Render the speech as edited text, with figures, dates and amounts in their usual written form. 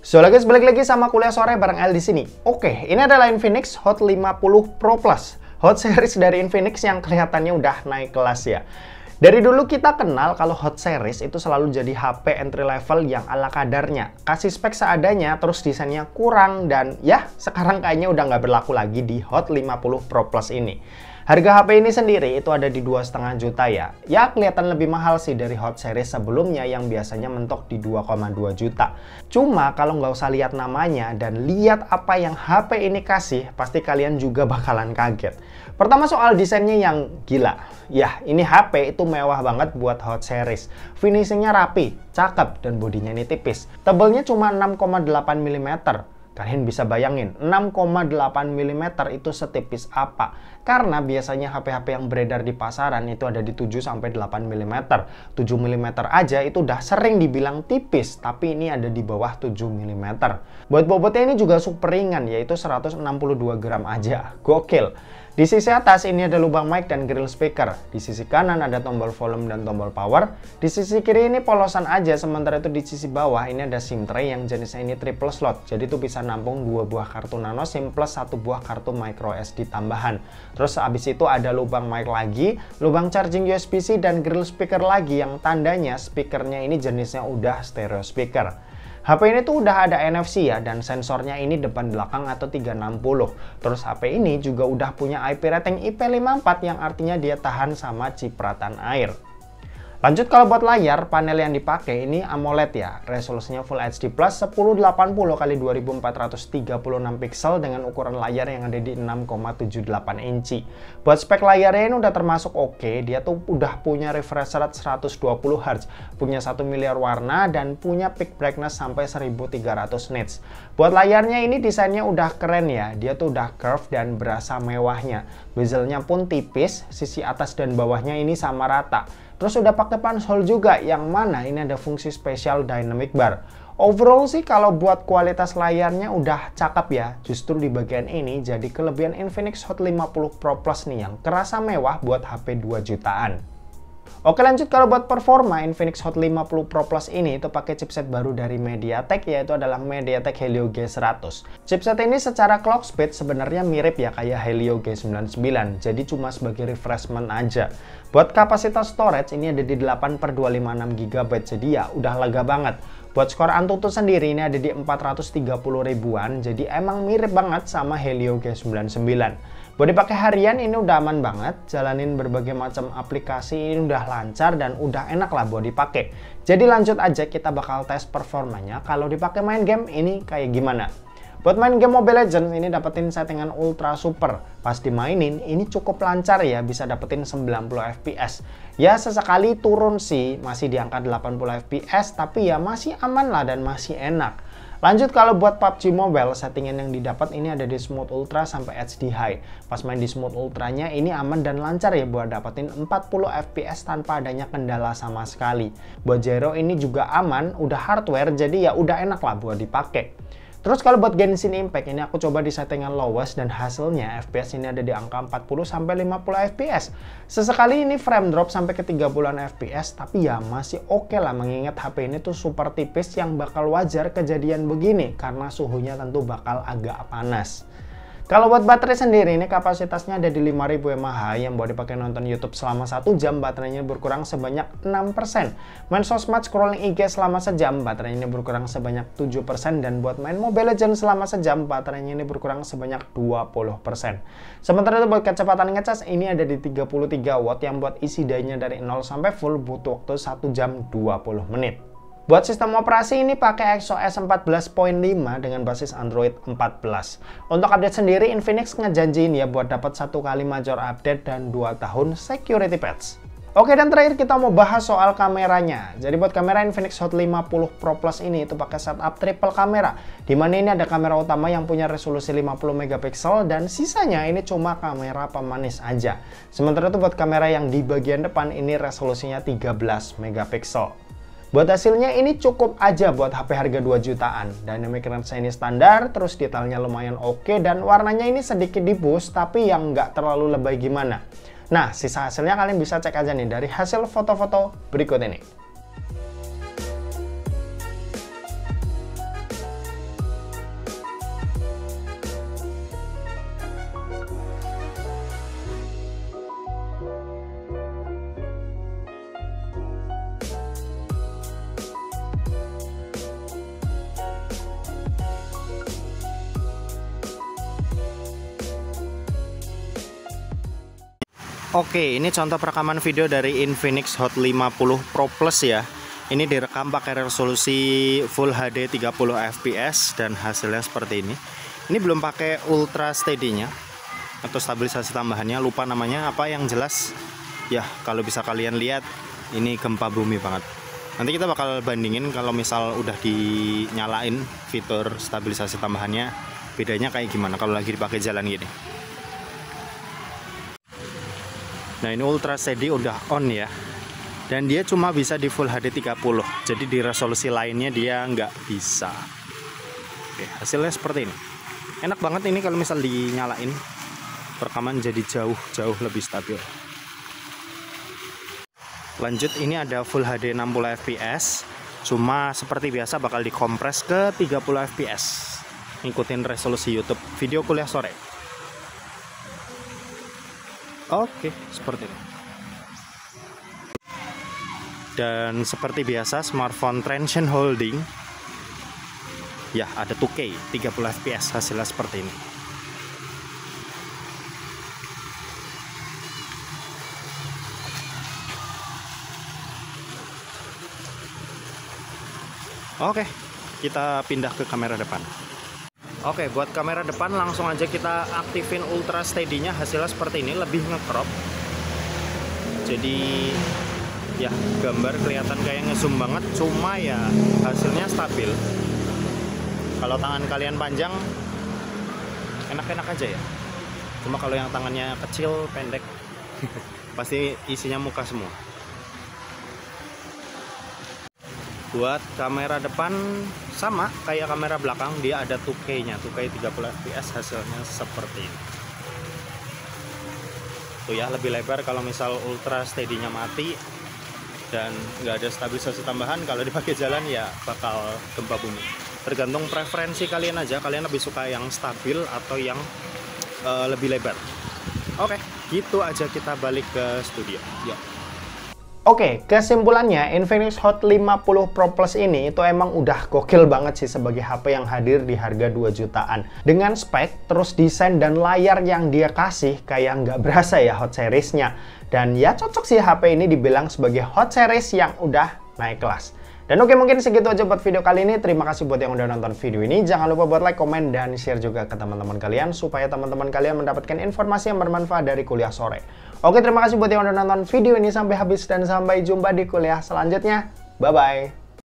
So guys, balik lagi sama kuliah sore bareng El di sini. Oke, ini adalah Infinix Hot 50 Pro Plus, hot series dari Infinix yang kelihatannya udah naik kelas ya. Dari dulu kita kenal kalau hot series itu selalu jadi HP entry level yang ala kadarnya, kasih spek seadanya, terus desainnya kurang, dan ya sekarang kayaknya udah nggak berlaku lagi di Hot 50 Pro Plus ini. Harga HP ini sendiri itu ada di 2,5 juta ya. Ya kelihatan lebih mahal sih dari hot series sebelumnya yang biasanya mentok di 2,2 juta. Cuma kalau nggak usah lihat namanya dan lihat apa yang HP ini kasih, pasti kalian juga bakalan kaget. Pertama soal desainnya yang gila. Ya, ini HP itu mewah banget buat hot series. Finishingnya rapi, cakep, dan bodinya ini tipis. Tebalnya cuma 6,8 mm. Kalian bisa bayangin, 6,8 mm itu setipis apa? Karena biasanya HP-HP yang beredar di pasaran itu ada di 7-8 mm. 7 mm aja itu udah sering dibilang tipis, tapi ini ada di bawah 7 mm. Buat bobotnya ini juga super ringan, yaitu 162 gram aja. Gokil! Di sisi atas ini ada lubang mic dan grill speaker. Di sisi kanan ada tombol volume dan tombol power. Di sisi kiri ini polosan aja, sementara itu di sisi bawah ini ada SIM tray yang jenisnya ini triple slot. Jadi itu bisa nampung 2 buah kartu nano SIM plus 1 buah kartu micro SD tambahan. Terus abis itu ada lubang mic lagi, lubang charging USB-C dan grill speaker lagi yang tandanya speakernya ini jenisnya udah stereo speaker. HP ini tuh udah ada NFC ya, dan sensornya ini depan belakang atau 360. Terus HP ini juga udah punya IP rating IP54 yang artinya dia tahan sama cipratan air. Lanjut kalau buat layar, panel yang dipakai ini AMOLED ya. Resolusinya Full HD Plus 1080 x 2436 pixel dengan ukuran layar yang ada di 6,78 inci. Buat spek layarnya ini udah termasuk oke. Dia tuh udah punya refresh rate 120 Hz, punya 1 miliar warna, dan punya peak brightness sampai 1300 nits. Buat layarnya ini desainnya udah keren ya. Dia tuh udah curve dan berasa mewahnya. Bezelnya pun tipis, sisi atas dan bawahnya ini sama rata. Terus udah pakai punch hole juga, yang mana ini ada fungsi spesial dynamic bar. Overall sih kalau buat kualitas layarnya udah cakep ya. Justru di bagian ini jadi kelebihan Infinix Hot 50 Pro Plus nih yang kerasa mewah buat HP 2 jutaan. Oke, lanjut kalau buat performa, Infinix Hot 50 Pro Plus ini itu pakai chipset baru dari MediaTek, yaitu adalah MediaTek Helio G100. Chipset ini secara clock speed sebenarnya mirip ya kayak Helio G99, jadi cuma sebagai refreshment aja. Buat kapasitas storage ini ada di 8/256 GB, jadi ya udah lega banget. Buat skor Antutu sendiri ini ada di 430 ribuan, jadi emang mirip banget sama Helio G99. Buat dipakai harian ini udah aman banget, jalanin berbagai macam aplikasi ini udah lancar dan udah enak lah buat dipakai. Jadi lanjut aja, kita bakal tes performanya kalau dipakai main game ini kayak gimana. Buat main game Mobile Legends ini dapetin settingan ultra super. Pas dimainin ini cukup lancar ya, bisa dapetin 90 fps. Ya sesekali turun sih, masih di angka 80 fps, tapi ya masih aman lah dan masih enak. Lanjut kalau buat PUBG Mobile, settingan yang didapat ini ada di Smooth Ultra sampai HD High. Pas main di Smooth Ultranya ini aman dan lancar ya buat dapetin 40 fps tanpa adanya kendala sama sekali. Buat gyro ini juga aman, udah hardware, jadi ya udah enak lah buat dipakai. Terus kalau buat Genshin Impact ini aku coba di settingan lowest dan hasilnya FPS ini ada di angka 40-50 fps. Sesekali ini frame drop sampai ke 30-an fps, tapi ya masih oke lah mengingat HP ini tuh super tipis yang bakal wajar kejadian begini karena suhunya tentu bakal agak panas. Kalau buat baterai sendiri ini kapasitasnya ada di 5000 mAh yang buat dipakai nonton YouTube selama 1 jam baterainya berkurang sebanyak 6%. Main sosmed scrolling IG selama sejam baterainya berkurang sebanyak 7%, dan buat main Mobile Legends selama sejam baterainya ini berkurang sebanyak 20%. Sementara itu buat kecepatan ngecas ini ada di 33 watt yang buat isi dayanya dari 0 sampai full butuh waktu 1 jam 20 menit. Buat sistem operasi ini pakai XOS 14.5 dengan basis Android 14. Untuk update sendiri Infinix ngejanjiin ya buat dapat 1 kali major update dan 2 tahun security patch. Oke, dan terakhir kita mau bahas soal kameranya. Jadi buat kamera Infinix Hot 50 Pro Plus ini itu pakai setup triple kamera, dimana ini ada kamera utama yang punya resolusi 50 megapiksel dan sisanya ini cuma kamera pemanis aja. Sementara itu buat kamera yang di bagian depan ini resolusinya 13 megapiksel. Buat hasilnya ini cukup aja buat HP harga 2 jutaan. Dynamic range ini standar, terus detailnya lumayan oke, dan warnanya ini sedikit di boost tapi yang nggak terlalu lebay gimana. Nah, sisa hasilnya kalian bisa cek aja nih dari hasil foto-foto berikut ini. Oke, ini contoh perekaman video dari Infinix Hot 50 Pro Plus ya. Ini direkam pakai resolusi Full HD 30 fps dan hasilnya seperti ini. Ini belum pakai Ultra Steady-nya atau stabilisasi tambahannya, lupa namanya apa, yang jelas ya kalau bisa kalian lihat ini gempa bumi banget. Nanti kita bakal bandingin kalau misal udah dinyalain fitur stabilisasi tambahannya, bedanya kayak gimana kalau lagi dipakai jalan gini. Nah, ini Ultra Steady udah on ya. Dan dia cuma bisa di Full HD 30. Jadi di resolusi lainnya dia nggak bisa. Oke, hasilnya seperti ini. Enak banget ini kalau misal dinyalain. Perekaman jadi jauh lebih stabil. Lanjut, ini ada Full HD 60 fps. Cuma seperti biasa bakal dikompres ke 30 fps. Ngikutin resolusi YouTube video kuliah sore. Oke, seperti ini. Dan seperti biasa smartphone traction holding. Ya, ada 2K 30 fps, hasilnya seperti ini. Oke, kita pindah ke kamera depan. Oke, buat kamera depan langsung aja kita aktifin Ultra Steady-nya. Hasilnya seperti ini, lebih nge-crop. Jadi ya gambar kelihatan kayak ngezoom banget, cuma ya hasilnya stabil. Kalau tangan kalian panjang enak-enak aja ya. Cuma kalau yang tangannya kecil, pendek pasti isinya muka semua. Buat kamera depan sama kayak kamera belakang, dia ada 2K-nya, 2K 30 fps, hasilnya seperti ini. Tuh ya, lebih lebar kalau misal Ultra Steady-nya mati dan nggak ada stabilisasi tambahan. Kalau dipakai jalan ya bakal gempa bumi. Tergantung preferensi kalian aja, kalian lebih suka yang stabil atau yang lebih lebar. Oke, gitu aja, kita balik ke studio. Yuk. Oke, kesimpulannya Infinix Hot 50 Pro Plus ini itu emang udah gokil banget sih sebagai HP yang hadir di harga 2 jutaan. Dengan spek, terus desain dan layar yang dia kasih kayak nggak berasa ya Hot Series-nya. Dan ya cocok sih HP ini dibilang sebagai Hot Series yang udah naik kelas. Dan oke, mungkin segitu aja buat video kali ini. Terima kasih buat yang udah nonton video ini. Jangan lupa buat like, komen, dan share juga ke teman-teman kalian supaya teman-teman kalian mendapatkan informasi yang bermanfaat dari kuliah sore. Oke, terima kasih buat yang udah nonton video ini sampai habis dan sampai jumpa di kuliah selanjutnya. Bye-bye.